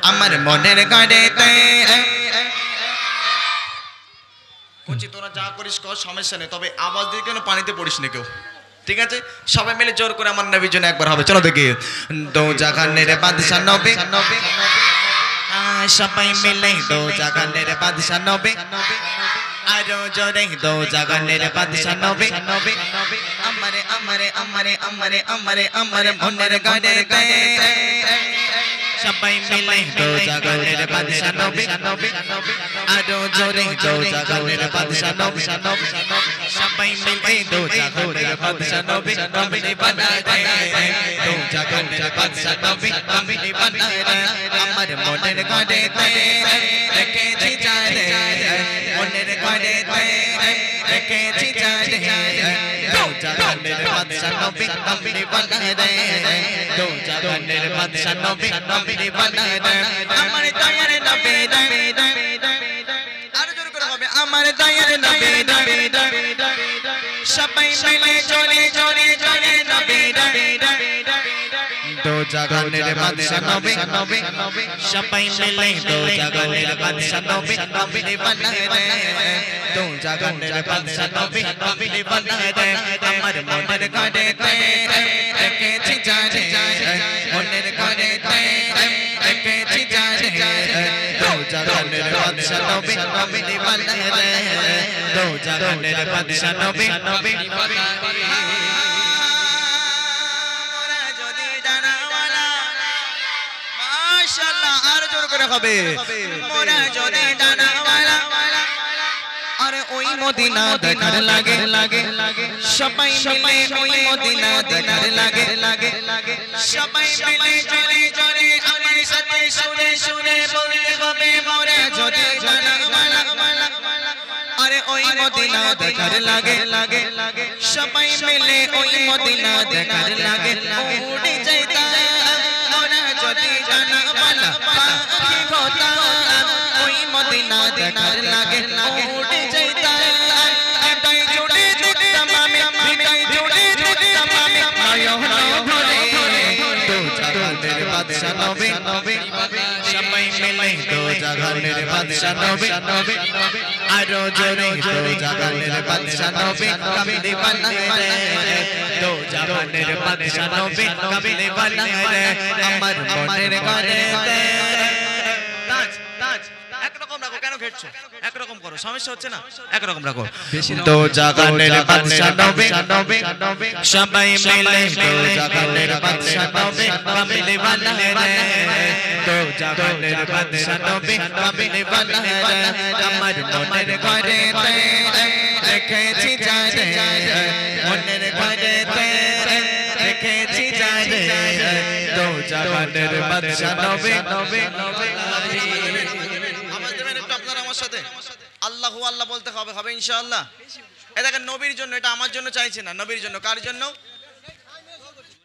আমার মনের ঘরেতে বলছি তোরা যা করিস কর, সমস্যা নেই, তবে আওয়াজ দিয়ে কেন পানিতে পড়িস না কেউ, ঠিক আছে? সবাই মিলে জোর করে আমার নবীর জন্য একবার হবে, চলো দেখি। দো জাগানের বাদশা নবী, সবাই মিলে দো জাগানের বাদশা নবী, আরো জোরে দো জাগানের বাদশা নবী, আমারে আমারে আমারে আমারে আমারে আমারে মনের ঘরেতে সবাই মিলে দো জাগানের বাদশা নবী, আরো জোরে দো জাগানের বাদশা নবী, সবাই মিলে দো জাগানের বাদশা নবী, নবী বানায় রে দো জাগানের বাদশা নবী, নবী বানায় রে আমার মনের ঘরেতে রেখেছি জানে, মনের ঘরেতে রেখেছি জানে দো জাগানের বাদশা নবী, নবী বানায় রে দো জাগানের বাদশা নবী, নবী বানায় রে আমার দয়ার নবী, আরো জোরে করে হবে আমার দয়ার নবী, সবাই মিলে জোরে জোরে জোরে নবী, দো জাগানের বাদশা নবী, সবাই মিলে দো জাগানের বাদশা নবী, নবী বানায় রে দো জাগানের বাদশা নবী, নবী বানায় রে আমার মনের ঘরেতে রেখেছি জানে, মনের ঘরেতে রেখেছি জানে দো জাগানের বাদশা নবী, নবী বানায় রে দো জাগানের বাদশা নবী, নবী বানায় রে। মাশাআল্লাহ, আর জোর করে হবে মোরা যদি ডানাওয়ালা, আরে ওই মদিনা দেখার লাগে সবাই মিলে ওই মদিনা দেখার লাগে সবাই মিলে জোরে জোরে আমার সাথে শুনে শুনে বলতে হবে মোরা যদি ডানাওয়ালা, আরে ওই মদিনা দেখার লাগে সবাই মিলে ওই মদিনা দেখার লাগে উড়ে যাইতা যদি জানাওয়ালা পাখি হতাম ওই মদিনা দেখার লাগে উড়ে যাইতাম, হৃদয় জুড়ে দেখতাম আমি, হৃদয় জুড়ে দেখতাম আমি নয়ন ভরে দো জাগানের বাদশা নবী, সবাই মিলে দো জাগানের বাদশা নবী, আরো জোরে দো জাগানের বাদশা নবী, নবী বানায় রে দো জাগানের বাদশা নবী, নবী বানায় রে আমার মনের ঘরেতে। একরকম রাখো, কেন ঘেটছো? একরকম করো, সমস্যা হচ্ছে না, একরকম রাখো। দো জাগানের বাদশা নবী, সবাই মিলে দো জাগানের বাদশা নবী, নবী বানায় রে দো জাগানের বাদশা নবী, নবী বানায় রে আমার মনের ঘরেতে রেখেছি জানে, মনের ঘরেতে রেখেছি জানে দো জাগানের বাদশা নবী, আওয়াজ দেবেন একটু আপনারা আমার সাথে, আল্লাহু আল্লাহ বলতে হবে, হবে ইনশাআল্লাহ। এ দেখেন নবীর জন্য, এটা আমার জন্য চাইছে না, নবীর জন্য। কার জন্য?